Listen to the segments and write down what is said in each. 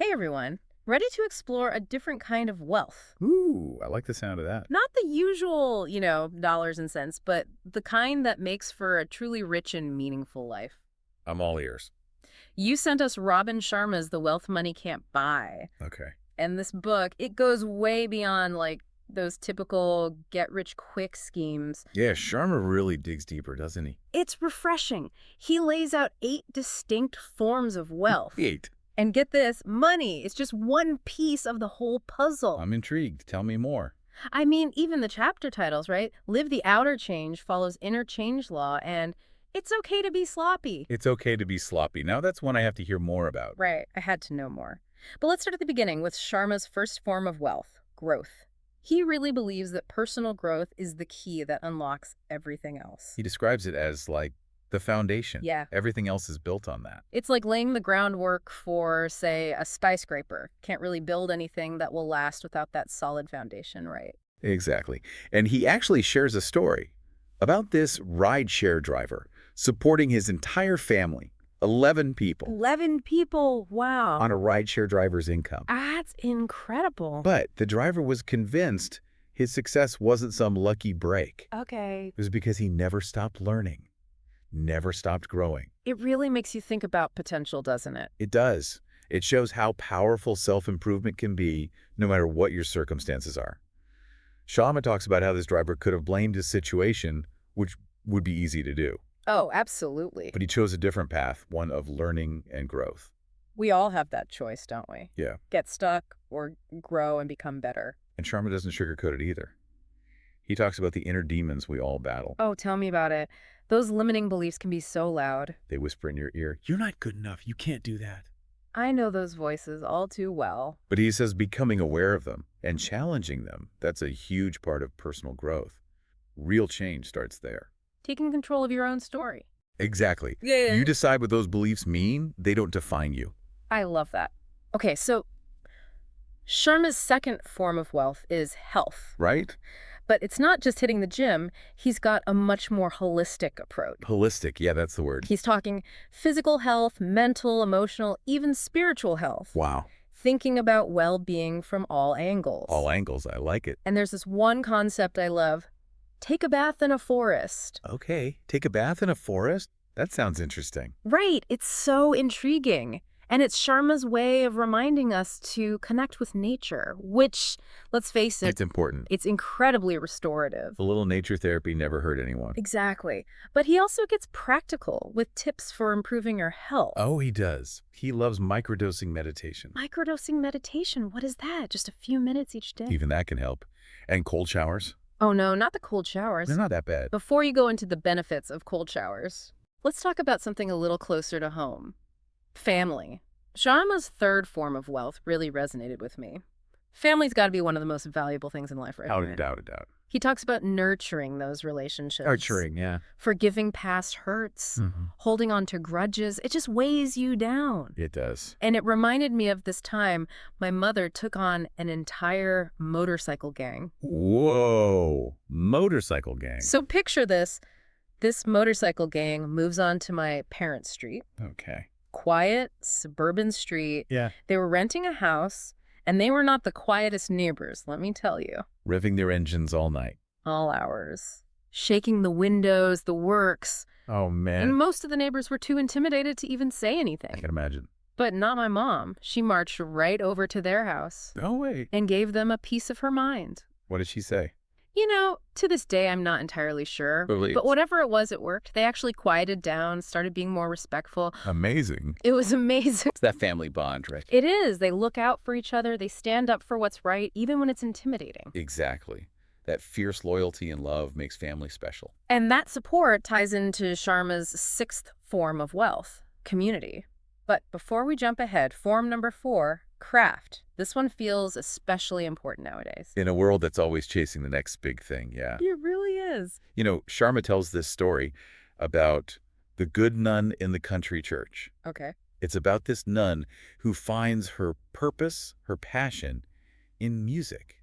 Hey everyone, ready to explore a different kind of wealth? Ooh, I like the sound of that. Not the usual, dollars and cents, but the kind that makes for a truly rich and meaningful life. I'm all ears. You sent us Robin Sharma's The Wealth Money Can't Buy. Okay. And this book, it goes way beyond like those typical get rich quick schemes. Yeah, Sharma really digs deeper, doesn't he? It's refreshing. He lays out 8 distinct forms of wealth. Eight. And get this, money is just one piece of the whole puzzle. I'm intrigued. Tell me more. I mean, even the chapter titles, right? Live the outer change follows inner change law, and it's okay to be sloppy. It's okay to be sloppy. Now that's one I have to hear more about. Right, I had to know more. But let's start at the beginning with Sharma's first form of wealth, growth. He really believes that personal growth is the key that unlocks everything else. He describes it as like the foundation. Yeah. Everything else is built on that. It's like laying the groundwork for, say, a skyscraper. Can't really build anything that will last without that solid foundation, right? Exactly. And he actually shares a story about this rideshare driver supporting his entire family, 11 people, 11 people, wow. on a rideshare driver's income. That's incredible. But the driver was convinced his success wasn't some lucky break. Okay. It was because he never stopped learning, never stopped growing. It really makes you think about potential, doesn't it? It does. It shows how powerful self-improvement can be, no matter what your circumstances are. Sharma talks about how this driver could have blamed his situation, which would be easy to do. Oh, absolutely. But he chose a different path, one of learning and growth. We all have that choice, don't we? Yeah. Get stuck or grow and become better. And Sharma doesn't sugarcoat it either. He talks about the inner demons we all battle. Oh, tell me about it. Those limiting beliefs can be so loud. They whisper in your ear, "You're not good enough. You can't do that." I know those voices all too well. But he says becoming aware of them and challenging them, that's a huge part of personal growth. Real change starts there. Taking control of your own story. Exactly. Yeah. You decide what those beliefs mean, they don't define you. I love that. Okay, so Sharma's second form of wealth is health. Right? But it's not just hitting the gym. He's got a much more holistic approach. Holistic, yeah, that's the word. He's talking physical health, mental, emotional, even spiritual health. Wow. Thinking about well-being from all angles. All angles, I like it. And there's this one concept I love. Take a bath in a forest. Okay, take a bath in a forest? That sounds interesting. Right, it's so intriguing. And it's Sharma's way of reminding us to connect with nature, which, let's face it, It's important. it's incredibly restorative. A little nature therapy never hurt anyone. Exactly. But he also gets practical with tips for improving your health. Oh, he does. He loves microdosing meditation. Microdosing meditation, what is that? Just a few minutes each day? Even that can help. And cold showers? Oh no, not the cold showers. They're not that bad. Before you go into the benefits of cold showers, let's talk about something a little closer to home. Family. Sharma's third form of wealth really resonated with me. Family's got to be one of the most valuable things in life, right? Without a doubt, a doubt. He talks about nurturing those relationships. Nurturing, yeah. Forgiving past hurts, holding on to grudges. It just weighs you down. It does. And it reminded me of this time my mother took on an entire motorcycle gang. Whoa. Motorcycle gang. So picture this. This motorcycle gang moves on to my parents' street. Okay. Quiet, suburban street. Yeah. They were renting a house, and they were not the quietest neighbors, let me tell you. Revving their engines all night. All hours. Shaking the windows, the works. Oh, man. And most of the neighbors were too intimidated to even say I anything. can imagine. But not my mom. She marched right over to their house Oh, wait. and gave them a piece of her mind. What did she say? You know, to this day, I'm not entirely sure. Believes. But whatever it was, it worked. They actually quieted down, started being more respectful. Amazing. It was amazing. It's that family bond, right? It is. They look out for each other. They stand up for what's right, even when it's intimidating. Exactly. That fierce loyalty and love makes family special. And that support ties into Sharma's sixth form of wealth, community. But before we jump ahead, form number 4, craft. This one feels especially important nowadays. In a world that's always chasing the next big thing, yeah. It really is. You know, Sharma tells this story about the good nun in the country church. Okay. It's about this nun who finds her purpose, her passion, in music.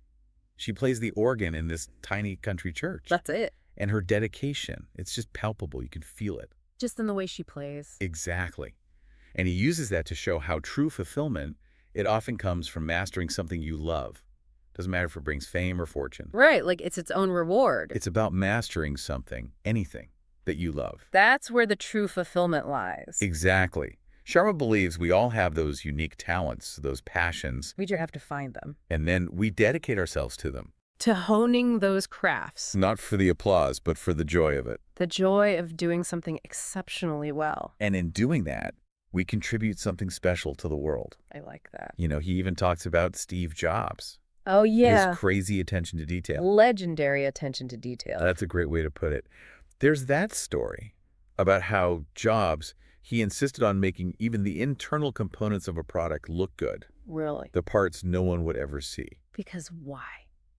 She plays the organ in this tiny country church. That's it. And her dedication, it's just palpable. You can feel it. Just in the way she plays. Exactly. And he uses that to show how true fulfillment It often comes from mastering something you love. Doesn't matter if it brings fame or fortune. Right, like it's its own reward. It's about mastering something, anything, that you love. That's where the true fulfillment lies. Exactly. Sharma believes we all have those unique talents, those passions, We just have to find them. and then we dedicate ourselves to them. To honing those crafts. Not for the applause, but for the joy of it. The joy of doing something exceptionally well. And in doing that, we contribute something special to the world. I like that. You know, he even talks about Steve Jobs. Oh, yeah. His crazy attention to detail. Legendary attention to detail. That's a great way to put it. There's that story about how Jobs, he insisted on making even the internal components of a product look good. Really. The parts no one would ever see. Because why?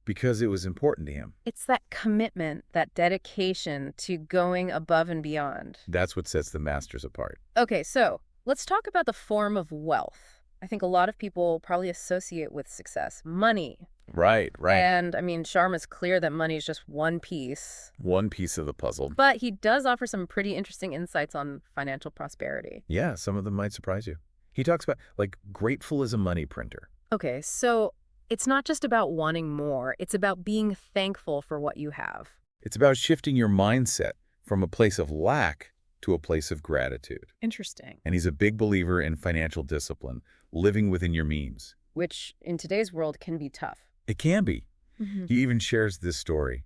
Because it was important to him. It's that commitment, that dedication to going above and beyond. That's what sets the masters apart. Okay, so let's talk about the form of wealth. I think a lot of people probably associate with success, money. Right. And I mean, Sharma's clear that money is just one piece. One piece of the puzzle. But he does offer some pretty interesting insights on financial prosperity. Yeah, some of them might surprise you. He talks about, like, grateful as a money printer. Okay, so it's not just about wanting more. It's about being thankful for what you have. It's about shifting your mindset from a place of lack to a place of gratitude. Interesting. And he's a big believer in financial discipline, living within your means. Which in today's world can be tough. It can be. He even shares this story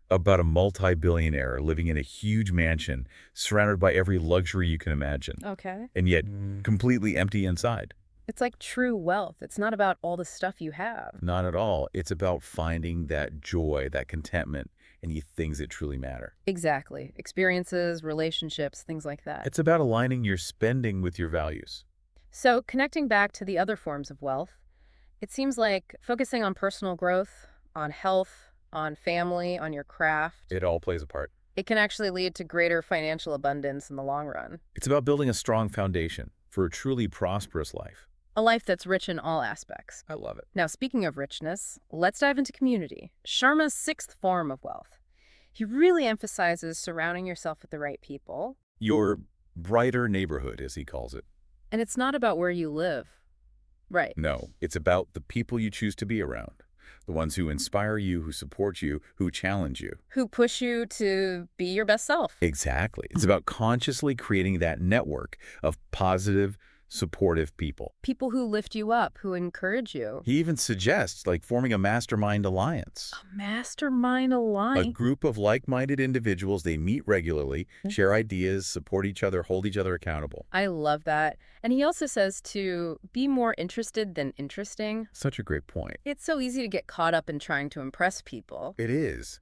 about a multi-billionaire living in a huge mansion surrounded by every luxury you can imagine, Okay. and yet completely empty inside. It's like true wealth. It's not about all the stuff you have. Not at all. It's about finding that joy, that contentment, in the things that truly matter. Exactly. Experiences, relationships, things like that. It's about aligning your spending with your values. So connecting back to the other forms of wealth, it seems like focusing on personal growth, on health, on family, on your craft, It all plays a part. it can actually lead to greater financial abundance in the long run. It's about building a strong foundation for a truly prosperous life. A life that's rich in all aspects. I love it. Now, speaking of richness, let's dive into community, Sharma's sixth form of wealth. He really emphasizes surrounding yourself with the right people. Your brighter neighborhood, as he calls it. And it's not about where you live. Right. No, it's about the people you choose to be around. The ones who inspire you, who support you, who challenge you. Who push you to be your best self. Exactly. It's about consciously creating that network of positive, supportive people. People who lift you up, who encourage you. He even suggests, like, forming a mastermind alliance. A mastermind A alliance. group of like-minded individuals. They meet regularly, share ideas, support each other, hold each other accountable. I love that. And he also says to be more interested than interesting. Such a great point. It's so easy to get caught up in trying to impress people. It is.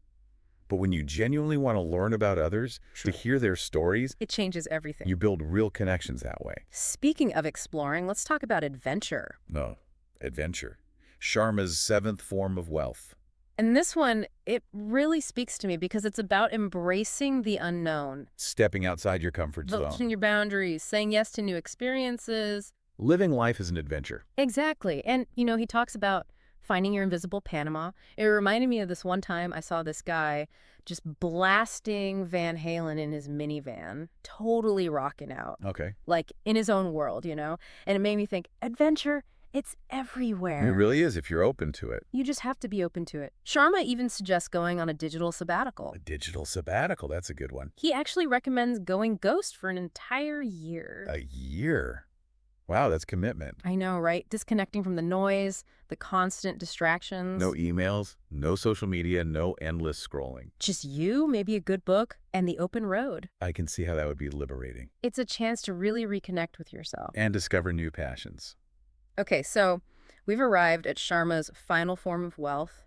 But when you genuinely want to learn about others, to hear their stories, It changes everything. you build real connections that way. Speaking of exploring, let's talk about adventure. No, adventure. Sharma's seventh form of wealth. And this one, it really speaks to me because it's about embracing the unknown, Stepping outside your comfort pushing zone. your boundaries, saying yes to new experiences. Living life is an adventure. Exactly. And, you know, he talks about finding your invisible Panama. It reminded me of this one time I saw this guy just blasting Van Halen in his minivan, totally rocking out, Okay. like in his own world, you know? And it made me think, adventure, it's everywhere. It really is if you're open to it. You just have to be open to it. Sharma even suggests going on a digital sabbatical. A digital sabbatical, that's a good one. He actually recommends going ghost for an entire year. A year. Wow, that's commitment. I know, right? Disconnecting from the noise, the constant distractions. No emails, no social media, no endless scrolling. Just you, maybe a good book, and the open road. I can see how that would be liberating. It's a chance to really reconnect with yourself. And discover new passions. Okay, so we've arrived at Sharma's final form of wealth,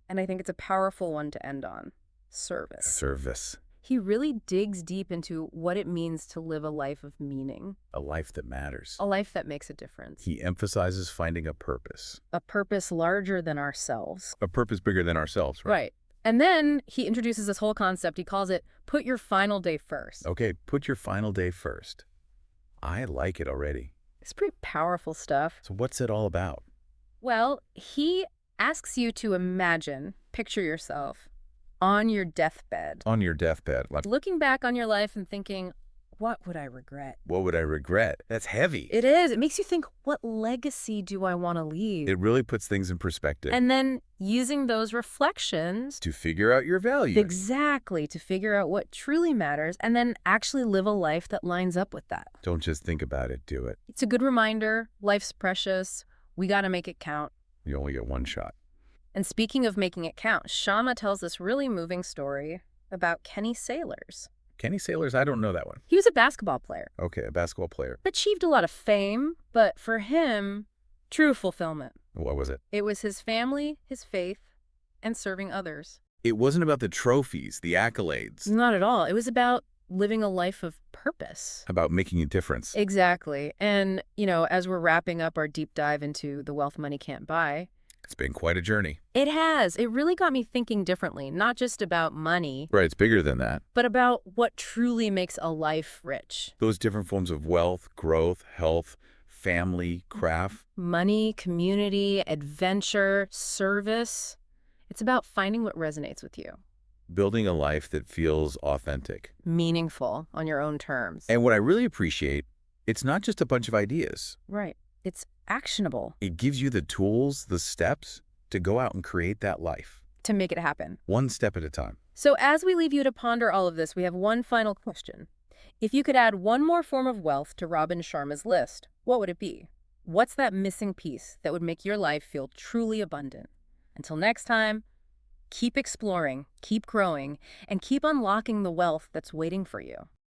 and I think it's a powerful one to end on. Service. Service. He really digs deep into what it means to live a life of meaning, A life that matters. a life that makes a difference, He emphasizes finding a purpose. a purpose larger than ourselves. A purpose bigger than ourselves, right? Right. And then he introduces this whole concept. He calls it, put your final day first. Okay, put your final day first. I like it already. It's pretty powerful stuff. So what's it all about? Well, he asks you to imagine, picture yourself on your deathbed, On your deathbed. Like, looking back on your life and thinking, what would I regret? What would I regret? That's heavy. It is. It makes you think, what legacy do I want to leave? It really puts things in perspective. And then using those reflections To figure out your value. exactly to figure out what truly matters and then actually live a life that lines up with that. Don't just think about it, do it. It's a good reminder. Life's precious. We got to make it count. You only get one shot. And speaking of making it count, Sharma tells this really moving story about Kenny Sailors. Kenny Sailors, I don't know that one. He was a basketball player, Okay, a basketball player. achieved a lot of fame, but for him, true fulfillment. What was it? It was his family, his faith, and serving others. It wasn't about the trophies, the accolades. Not at all. It was about living a life of purpose. About making a difference. Exactly. And, as we're wrapping up our deep dive into the wealth money can't buy, It's been quite a journey. it has. It really got me thinking differently, not just about money, Right, it's bigger than that. but about what truly makes a life rich. Those different forms of wealth, growth, health, family, craft. Money, community, adventure, service. It's about finding what resonates with you. Building a life that feels authentic. Meaningful on your own terms. And what I really appreciate, it's not just a bunch of ideas. Right. It's actionable It gives you the tools, the steps to go out and create that life. to make it happen. One step at a time. So as we leave you to ponder all of this, we have one final question. If you could add one more form of wealth to Robin Sharma's list, what would it be? What's that missing piece that would make your life feel truly abundant? Until next time, keep exploring, keep growing, and keep unlocking the wealth that's waiting for you.